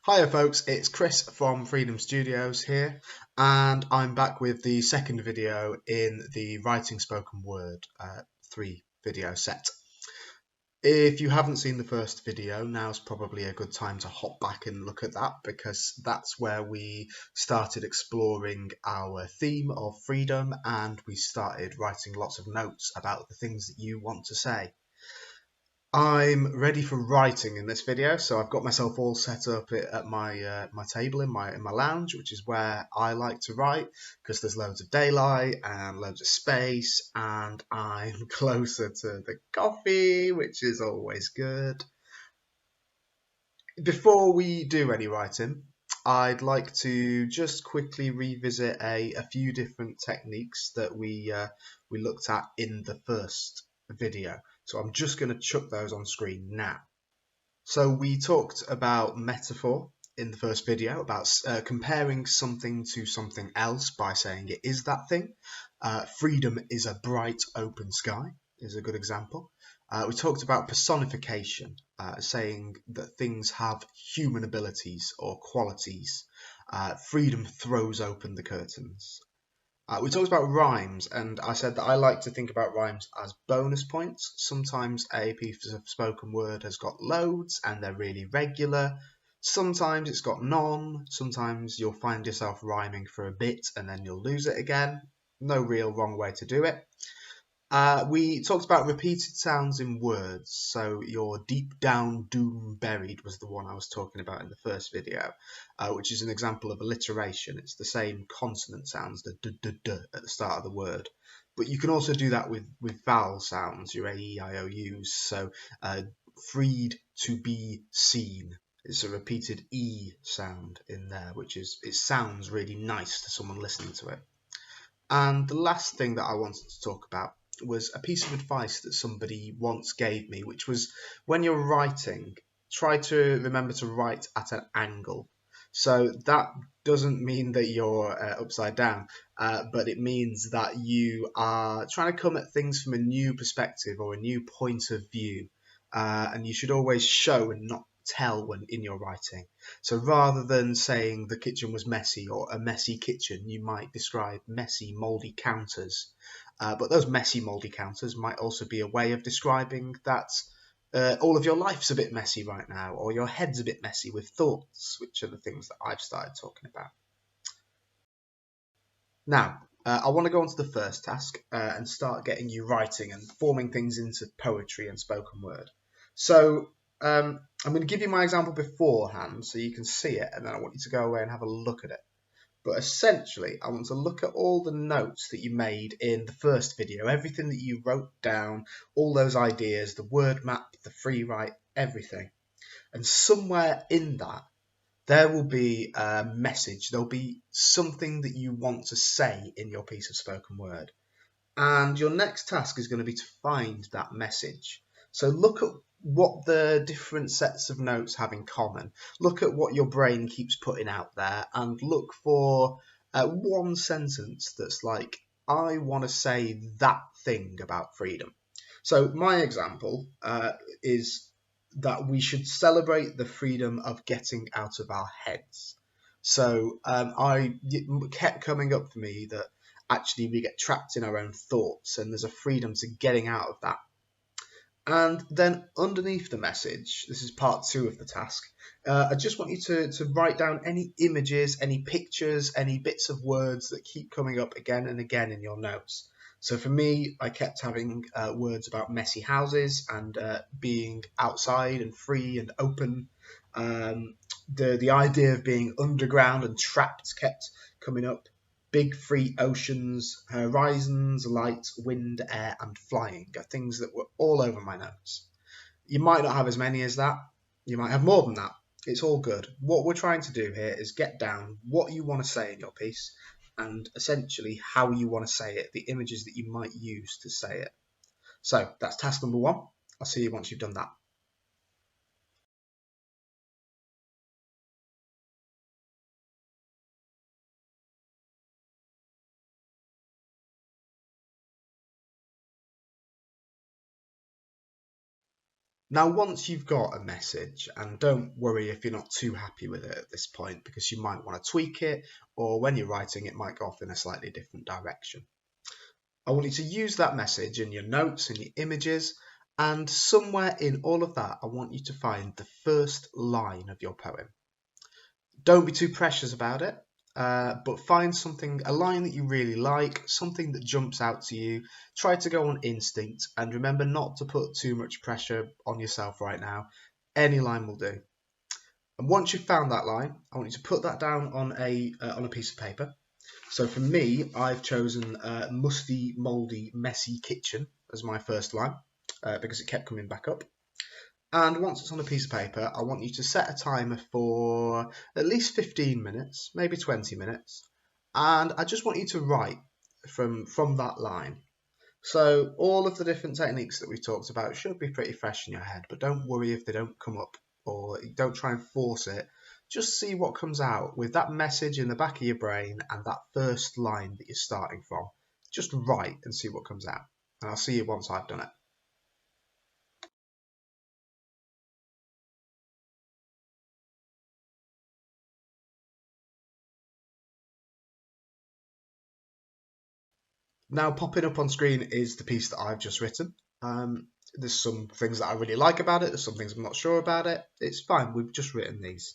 Hiya folks, it's Chris from Freedom Studios here, and I'm back with the second video in the Writing Spoken Word 3 video set. If you haven't seen the first video, now's probably a good time to hop back and look at that, because that's where we started exploring our theme of freedom and we started writing lots of notes about the things that you want to say. I'm ready for writing in this video, so I've got myself all set up at my table in my lounge, which is where I like to write because there's loads of daylight and loads of space, and I'm closer to the coffee, which is always good. Before we do any writing, I'd like to just quickly revisit a few different techniques that we looked at in the first video. So I'm just going to chuck those on screen now. So we talked about metaphor in the first video, about comparing something to something else by saying it is that thing. Freedom is a bright open sky is a good example. We talked about personification, saying that things have human abilities or qualities. Freedom throws open the curtains. We talked about rhymes, and I said that I like to think about rhymes as bonus points. Sometimes a piece of spoken word has got loads and they're really regular. Sometimes it's got none. Sometimes you'll find yourself rhyming for a bit and then you'll lose it again. No real wrong way to do it. We talked about repeated sounds in words, so your deep down doom buried was the one I was talking about in the first video, which is an example of alliteration. It's the same consonant sounds, the d at the start of the word, but you can also do that with vowel sounds, your a, e, I, o, u's. So freed to be seen. It's a repeated e sound in there, which is, it sounds really nice to someone listening to it. And the last thing that I wanted to talk about was a piece of advice that somebody once gave me, which was when you're writing, try to remember to write at an angle. So that doesn't mean that you're upside down, but it means that you are trying to come at things from a new perspective or a new point of view. And you should always show and not tell when in your writing. So rather than saying the kitchen was messy or a messy kitchen, you might describe messy, mouldy counters. But those messy, mouldy counters might also be a way of describing that all of your life's a bit messy right now, or your head's a bit messy with thoughts, which are the things that I've started talking about. Now, I want to go on to the first task and start getting you writing and forming things into poetry and spoken word. So I'm going to give you my example beforehand so you can see it, and then I want you to go away and have a look at it. But essentially, I want to look at all the notes that you made in the first video, everything that you wrote down, all those ideas, the word map, the free write, everything. And somewhere in that, there will be a message. There'll be something that you want to say in your piece of spoken word. And your next task is going to be to find that message. So look at what the different sets of notes have in common. Look at what your brain keeps putting out there and look for one sentence that's like, I want to say that thing about freedom. So my example is that we should celebrate the freedom of getting out of our heads. So it kept coming up for me that actually we get trapped in our own thoughts and there's a freedom to getting out of that. And then underneath the message, this is part 2 of the task, I just want you to write down any images, any pictures, any bits of words that keep coming up again and again in your notes. So for me, I kept having words about messy houses and being outside and free and open. The idea of being underground and trapped kept coming up. Big free oceans, horizons, light, wind, air, and flying are things that were all over my notes. You might not have as many as that. You might have more than that. It's all good. What we're trying to do here is get down what you want to say in your piece and essentially how you want to say it, the images that you might use to say it. So that's task number 1. I'll see you once you've done that. Now, once you've got a message, and don't worry if you're not too happy with it at this point, because you might want to tweak it, or when you're writing, it might go off in a slightly different direction. I want you to use that message in your notes and your images, and somewhere in all of that, I want you to find the first line of your poem. Don't be too precious about it, but find something, a line that you really like, something that jumps out to you. Try to go on instinct, and remember not to put too much pressure on yourself right now. Any line will do. And once you've found that line, I want you to put that down on a piece of paper. So for me, I've chosen musty, mouldy, messy kitchen as my first line because it kept coming back up. And once it's on a piece of paper, I want you to set a timer for at least 15 minutes, maybe 20 minutes. And I just want you to write from that line. So all of the different techniques that we talked about should be pretty fresh in your head, but don't worry if they don't come up, or don't try and force it. Just see what comes out with that message in the back of your brain and that first line that you're starting from. Just write and see what comes out. And I'll see you once I've done it. Now, popping up on screen is the piece that I've just written. There's some things that I really like about it. There's some things I'm not sure about it. It's fine. We've just written these.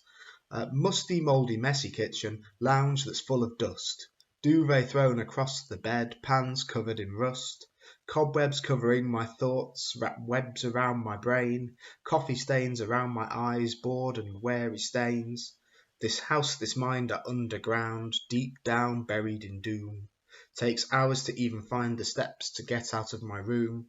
Musty, mouldy, messy kitchen, lounge that's full of dust. Duvet thrown across the bed, pans covered in rust. Cobwebs covering my thoughts, wrap webs around my brain. Coffee stains around my eyes, bored and weary stains. This house, this mind are underground, deep down buried in doom. Takes hours to even find the steps to get out of my room,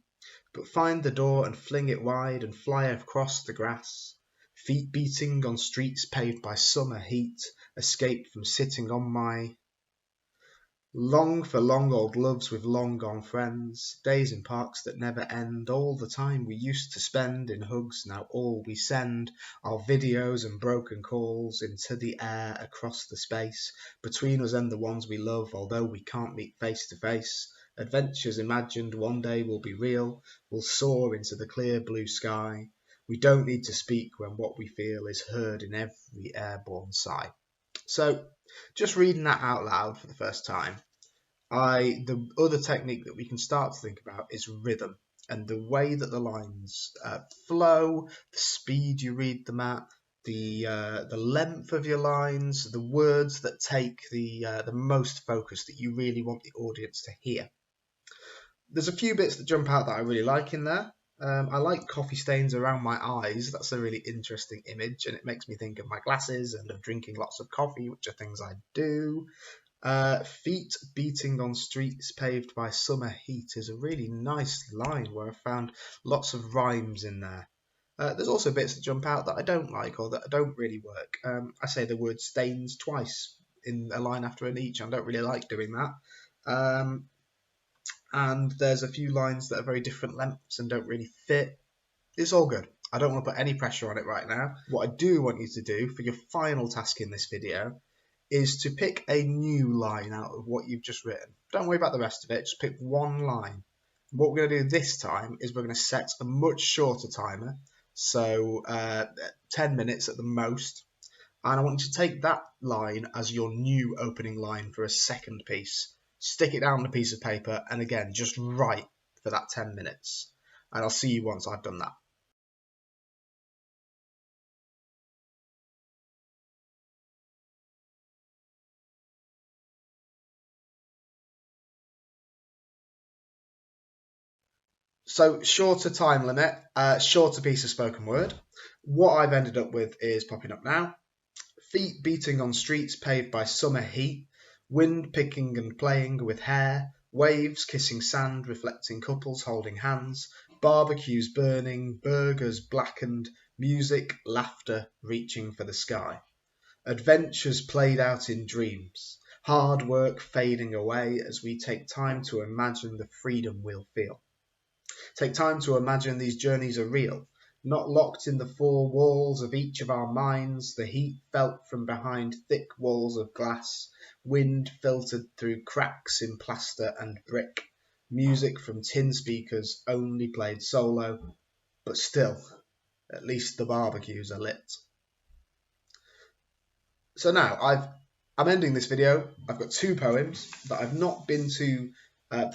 but find the door and fling it wide and fly across the grass. Feet beating on streets paved by summer heat, escape from sitting on my long for long old loves with long gone friends, days in parks that never end, all the time we used to spend in hugs, now all we send are videos and broken calls into the air across the space, between us and the ones we love, although we can't meet face to face. Adventures imagined one day will be real, we'll soar into the clear blue sky. We don't need to speak when what we feel is heard in every airborne sigh. So, just reading that out loud for the first time, the other technique that we can start to think about is rhythm and the way that the lines flow, the speed you read them at, the length of your lines, the words that take the most focus that you really want the audience to hear. There's a few bits that jump out that I really like in there. I like coffee stains around my eyes. That's a really interesting image, and it makes me think of my glasses and of drinking lots of coffee, which are things I do. Feet beating on streets paved by summer heat is a really nice line where I found lots of rhymes in there. There's also bits that jump out that I don't like or that don't really work. I say the word stains twice in a line after an each. I don't really like doing that. And there's a few lines that are very different lengths and don't really fit. It's all good. I don't want to put any pressure on it right now. What I do want you to do for your final task in this video is to pick a new line out of what you've just written. Don't worry about the rest of it, just pick one line. What we're going to do this time is we're going to set a much shorter timer, so 10 minutes at the most, and I want you to take that line as your new opening line for a second piece. Stick it down on a piece of paper, and again, just write for that 10 minutes. And I'll see you once I've done that. So shorter time limit, shorter piece of spoken word. What I've ended up with is popping up now. Feet beating on streets paved by summer heat, wind picking and playing with hair, waves kissing sand, reflecting couples holding hands, barbecues burning, burgers blackened, music, laughter reaching for the sky. Adventures played out in dreams, hard work fading away as we take time to imagine the freedom we'll feel. Take time to imagine these journeys are real, not locked in the four walls of each of our minds, the heat felt from behind thick walls of glass, wind filtered through cracks in plaster and brick, music from tin speakers only played solo, but still At least the barbecues are lit. So now I'm ending this video. I've got 2 poems that I've not been too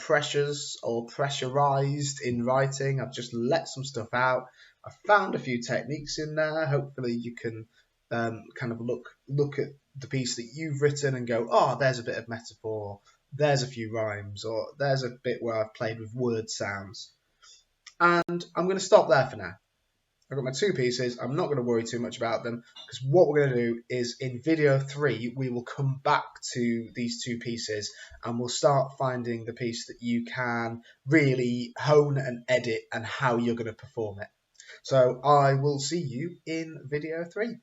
precious or pressurized in writing. I've just let some stuff out. I've found a few techniques in there. Hopefully you can kind of look at the piece that you've written and go, oh, there's a bit of metaphor, there's a few rhymes, or there's a bit where I've played with word sounds. And I'm going to stop there for now. I've got my 2 pieces. I'm not going to worry too much about them, because what we're going to do is in video 3, we will come back to these 2 pieces and we'll start finding the piece that you can really hone and edit and how you're going to perform it. So I will see you in video 3.